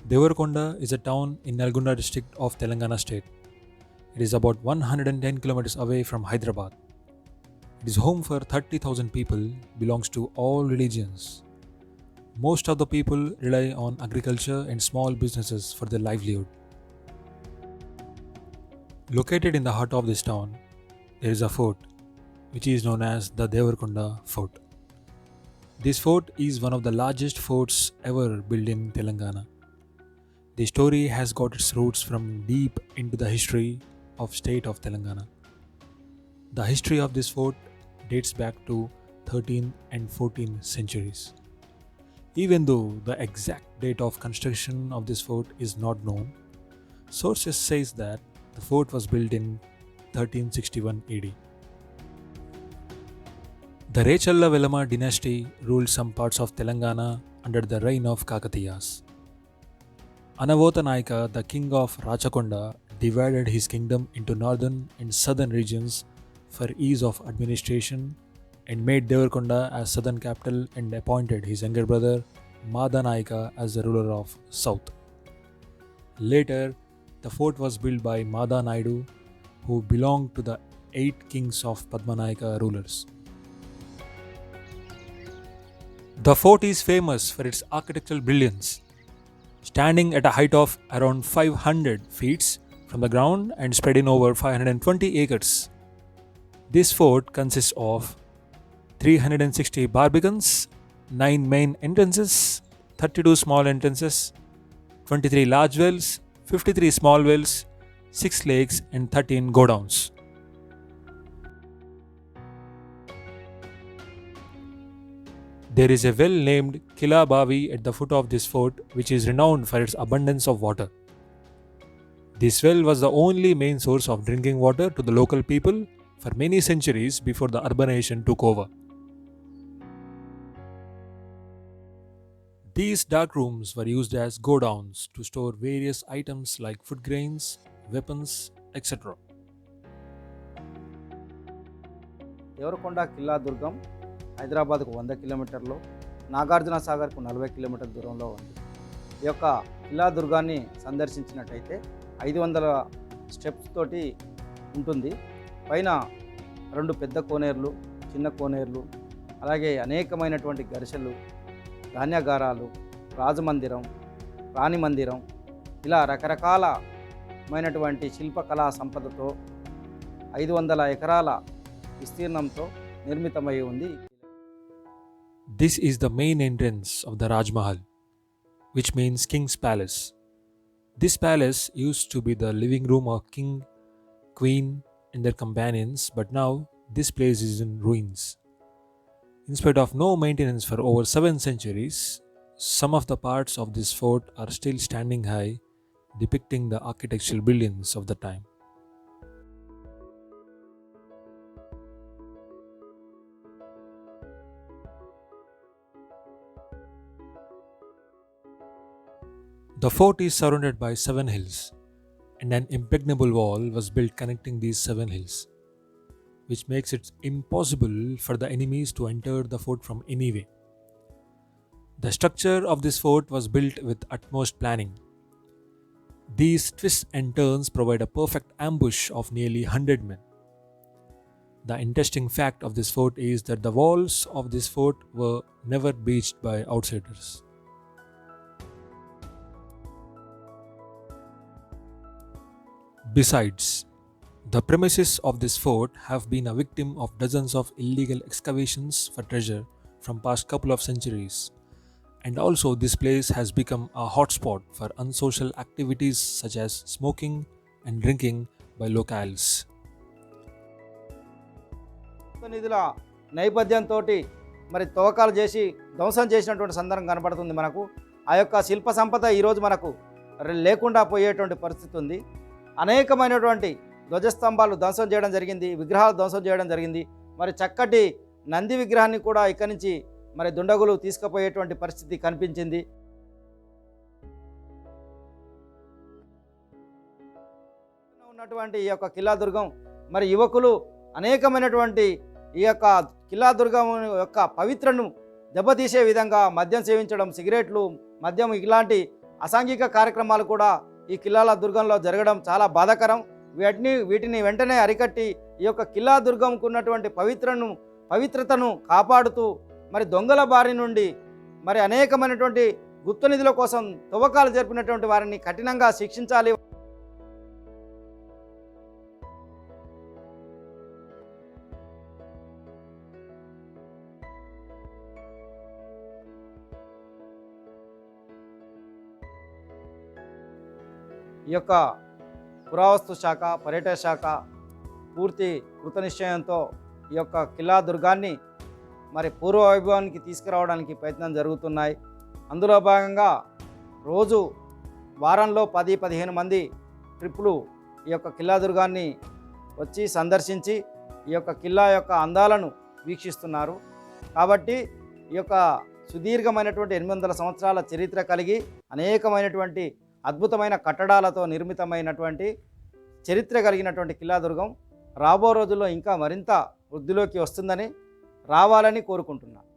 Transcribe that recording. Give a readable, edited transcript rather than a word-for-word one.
Devarakonda is a town in Nalgonda district of Telangana state. It is about 110 kilometers away from Hyderabad. It is home for 30,000 people, belongs to all religions. Most of the people rely on agriculture and small businesses for their livelihood. Located in the heart of this town, there is a fort which is known as the Devarakonda Fort. This fort is one of the largest forts ever built in Telangana. The story has got its roots from deep into the history of state of Telangana. The history of this fort dates back to 13th and 14th centuries. Even though the exact date of construction of this fort is not known, sources says that the fort was built in 1361 AD. The Rechalla Velama dynasty ruled some parts of Telangana under the reign of Kakatiyas. Anavota Naika, the king of Rachakonda, divided his kingdom into northern and southern regions for ease of administration and made Devarakonda as southern capital and appointed his younger brother Mada Naika as the ruler of south. Later, the fort was built by Mada Naidu, who belonged to the 8 kings of Padmanayaka rulers. The fort is famous for its architectural brilliance, standing at a height of around 500 feet from the ground and spreading over 520 acres. This fort consists of 360 barbicans, 9 main entrances, 32 small entrances, 23 large wells, 53 small wells, 6 lakes, and 13 godowns. There is a well named Kila Bavi at the foot of this fort, which is renowned for its abundance of water. This well was the only main source of drinking water to the local people for many centuries before the urbanization took over. These dark rooms were used as godowns to store various items like food grains, weapons, etc. Devarakonda కిల్లా దుర్గం హైదరాబాద్కు 100 కిలోమీటర్లు, నాగార్జున సాగర్కు 40 కిలోమీటర్ల దూరంలో ఉంది. ఈ యొక్క కిల్లా దుర్గాన్ని సందర్శించినట్టయితే 500 steps తోటి ఉంటుంది. పైన 2 పెద్ద కోనేరులు, చిన్న కోనేరులు, అలాగే అనేకమైనటువంటి గరిసెలు, ధాన్యాగారాలు, రాజమందిరం, రాణి మందిరం, ఇలా రకరకాలమైనటువంటి శిల్పకళా సంపదతో 500 ఎకరాల విస్తీర్ణంతో నిర్మితమై ఉంది. This is the main entrance of the Raj Mahal, which means King's Palace. This palace used to be the living room of king, queen, and their companions, but now this place is in ruins. In spite of no maintenance for over 7 centuries, some of the parts of this fort are still standing high, depicting the architectural brilliance of the time. The fort is surrounded by 7 hills, and an impregnable wall was built connecting these 7 hills, which makes it impossible for the enemies to enter the fort from any way. The structure of this fort was built with utmost planning. These twists and turns provide a perfect ambush of nearly 100 men. The interesting fact of this fort is that the walls of this fort were never breached by outsiders. Besides, the premises of this fort have been a victim of dozens of illegal excavations for treasure from past couple of centuries, and also this place has become a hotspot for unsocial activities such as smoking and drinking by locals. నిధుల నేపథ్యంతో మరి తవ్వకాలు చేసి ధ్వంసం చేసినటువంటి సందర్భం కనబడుతుంది. మనకు ఆ యొక్క శిల్ప సంపద ఈరోజు మనకు లేకుండా పోయేటువంటి పరిస్థితి ఉంది. అనేకమైనటువంటి ధ్వజస్తంభాలు ధ్వంసం చేయడం జరిగింది, విగ్రహాలు ధ్వంసం చేయడం జరిగింది. మరి చక్కటి నంది విగ్రహాన్ని కూడా ఇక్కడి నుంచి మరి దుండగులు తీసుకుపోయేటువంటి పరిస్థితి కనిపించింది. ఉన్నటువంటి ఈ యొక్క కిల్లా దుర్గం మరి యువకులు అనేకమైనటువంటి ఈ యొక్క కిల్లా దుర్గం యొక్క పవిత్రను దెబ్బతీసే విధంగా మద్యం సేవించడం, సిగరెట్లు, మద్యం ఇలాంటి అసాంఘిక కార్యక్రమాలు కూడా ఈ కిల్లాల దుర్గంలో జరగడం చాలా బాధాకరం. వీటిని వెంటనే అరికట్టి ఈ యొక్క కిల్లా దుర్గంకు ఉన్నటువంటి పవిత్రతను కాపాడుతూ మరి దొంగల బారి నుండి మరి అనేకమైనటువంటి గుప్త నిధుల కోసం తవ్వకాలు జరిపినటువంటి వారిని కఠినంగా శిక్షించాలి. ఈ యొక్క పురావస్తు శాఖ, పర్యాటక శాఖ పూర్తి కృతనిశ్చయంతో ఈ యొక్క కిల్లా దుర్గాన్ని మరి పూర్వ వైభవానికి తీసుకురావడానికి ప్రయత్నం జరుగుతున్నాయి. అందులో భాగంగా రోజు వారంలో 10-15 మంది ట్రిప్పులు ఈ యొక్క కిల్లా దుర్గాన్ని వచ్చి సందర్శించి ఈ యొక్క కిల్లా యొక్క అందాలను వీక్షిస్తున్నారు. కాబట్టి ఈ యొక్క సుదీర్ఘమైనటువంటి 800 సంవత్సరాల చరిత్ర కలిగి అనేకమైనటువంటి అద్భుతమైన కట్టడాలతో నిర్మితమైనటువంటి చరిత్ర కలిగినటువంటి కిల్లా దుర్గం రాబో రోజుల్లో ఇంకా మరింత వృద్ధిలోకి వస్తుందని రావాలని కోరుకుంటున్నాను.